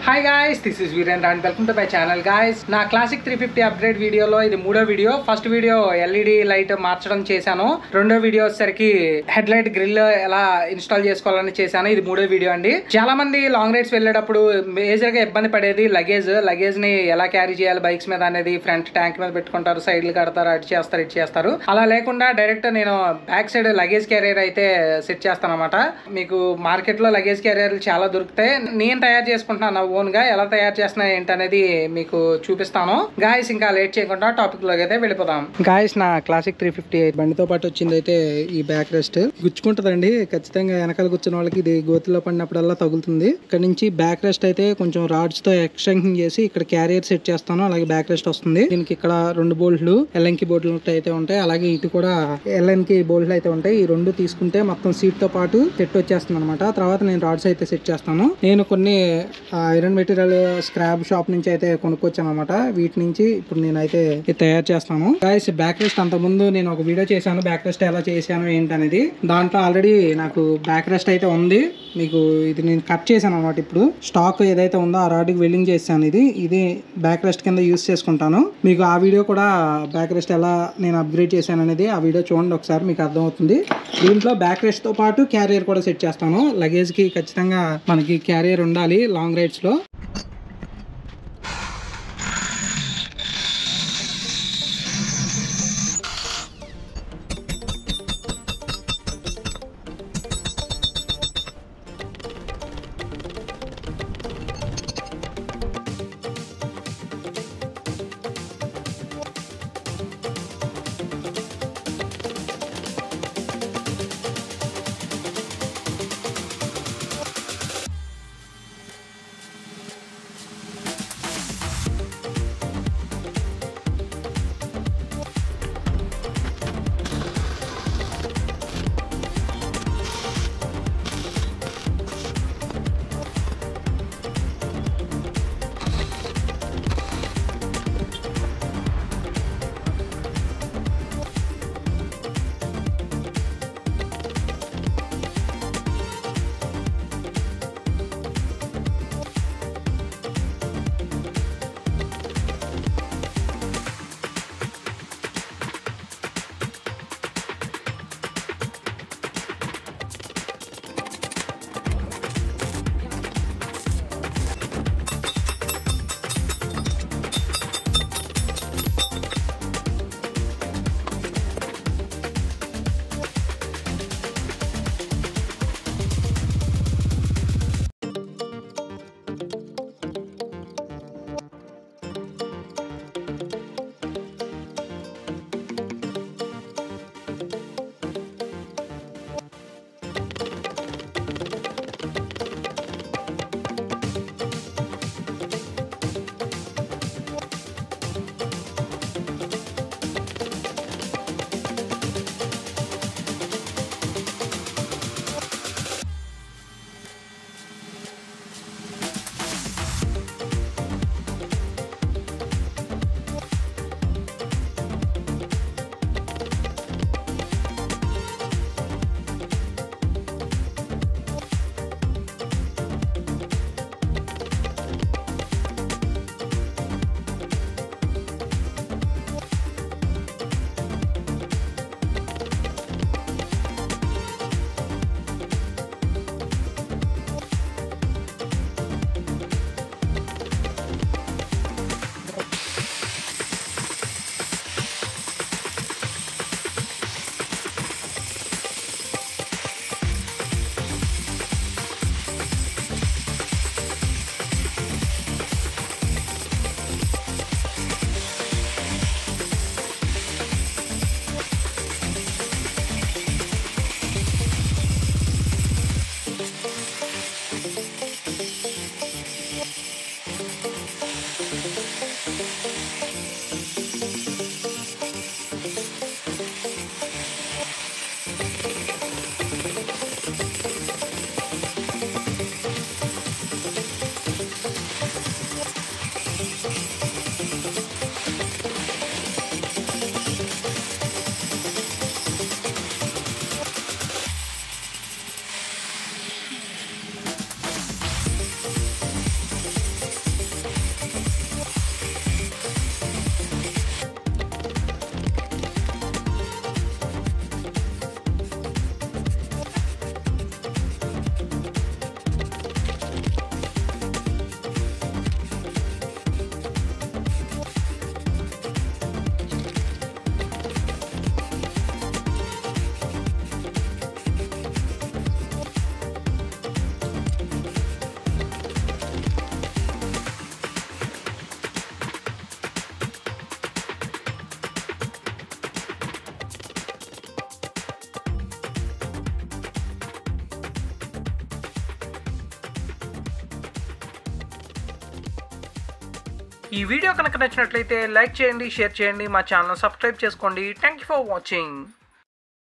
Hi guys, this is Virendra and welcome to my channel guys. నా classic 350 upgrade వీడియోలో ఇది మూడో video. First video LED light మార్చడం చేశాను. రెండో వీడియో వచ్చేసరికి హెడ్ లైట్ గ్రిల్ ఎలా ఇన్స్టాల్ చేసుకోవాలని చేశాను. ఇది మూడో వీడియో అండి. చాలా మంది లాంగ్ రైడ్స్ వెళ్ళేటప్పుడు మేజర్ గా ఇబ్బంది పడేది లగేజ్ ని ఎలా క్యారీ చేయాలి బైక్స్ మీద అనేది. ఫ్రంట్ ట్యాంక్ మీద పెట్టుకుంటారు, సైడ్లు కడతారు, అటు చేస్తారు. అలా లేకుండా డైరెక్ట్ నేను బ్యాక్ సైడ్ లగేజ్ క్యారియర్ అయితే సెట్ చేస్తాను అనమాట. మీకు మార్కెట్ లో లగేజ్ క్యారియర్లు చాలా దొరుకుతాయి. నేను తయారు చేసుకుంటున్నాను ఓన్ గా. ఎలా తయారు చేస్తున్నా ఏంటనేది మీకు చూపిస్తాను గాయస్. ఇంకా లేట్ చేయకుండా టాపిక్ లోకి అయితే వెళ్ళిపోదాం గాయస్. నా క్లాసిక్ 350 బండితో పాటు వచ్చింది అయితే ఈ బ్యాక్ రెస్ట్. గుచ్చుకుంటదండి ఖచ్చితంగా. వెనకాల కూర్చున్న వాళ్ళకి ఇది గోతిలో పడినప్పుడల్లా తగులుతుంది. ఇక్కడ నుంచి బ్యాక్ రెస్ట్ అయితే కొంచెం రాడ్స్ తో ఎక్స్టెన్షన్ చేసి ఇక్కడ క్యారియర్ సెట్ చేస్తాను. అలాగే బ్యాక్ రెస్ట్ వస్తుంది. దీనికి ఇక్కడ 2 బోల్ట్లు ఎల్ఎన్కి బోల్ట్లు అయితే ఉంటాయి. అలాగే ఇటు కూడా ఎల్ఎన్కి బోల్ట్లు అయితే ఉంటాయి. ఈ 2 తీసుకుంటే మొత్తం సీట్ తో పాటు సెట్ వచ్చేస్తుంది అనమాట. తర్వాత నేను రాడ్స్ అయితే సెట్ చేస్తాను. నేను కొన్ని ఐరన్ మెటీరియల్ స్క్రాప్ షాప్ నుంచి అయితే కొనుక్కొచ్చాను అనమాట. వీటి నుంచి ఇప్పుడు నేనైతే తయారు చేస్తాను గైస్. బ్యాక్ రెస్ట్ అంతకుముందు నేను ఒక వీడియో చేశాను, బ్యాక్ రెస్ట్ ఎలా చేశాను ఏంటనేది. దాంట్లో ఆల్రెడీ నాకు బ్యాక్ రెస్ట్ అయితే ఉంది. మీకు ఇది నేను కట్ చేశాను అనమాట. ఇప్పుడు స్టాక్ ఏదైతే ఉందో ఆ రాడ్కి వెల్డింగ్ చేశాను. ఇది బ్యాక్ రెస్ట్ కింద యూస్ చేసుకుంటాను. మీకు ఆ వీడియో కూడా బ్యాక్ రెస్ట్ ఎలా నేను అప్గ్రేడ్ చేశాను అనేది ఆ వీడియో చూడండి ఒకసారి, మీకు అర్థమవుతుంది. దీంట్లో బ్యాక్ రెస్ట్ తో పాటు క్యారియర్ కూడా సెట్ చేస్తాను. లగేజ్ కి ఖచ్చితంగా మనకి క్యారియర్ ఉండాలి లాంగ్ రైడ్స్ లో. ఈ వీడియో కనుక నచ్చినట్లయితే లైక్ చేయండి, షేర్ చేయండి, మా ఛానల్ సబ్స్క్రైబ్ చేసుకోండి. Thank you for watching.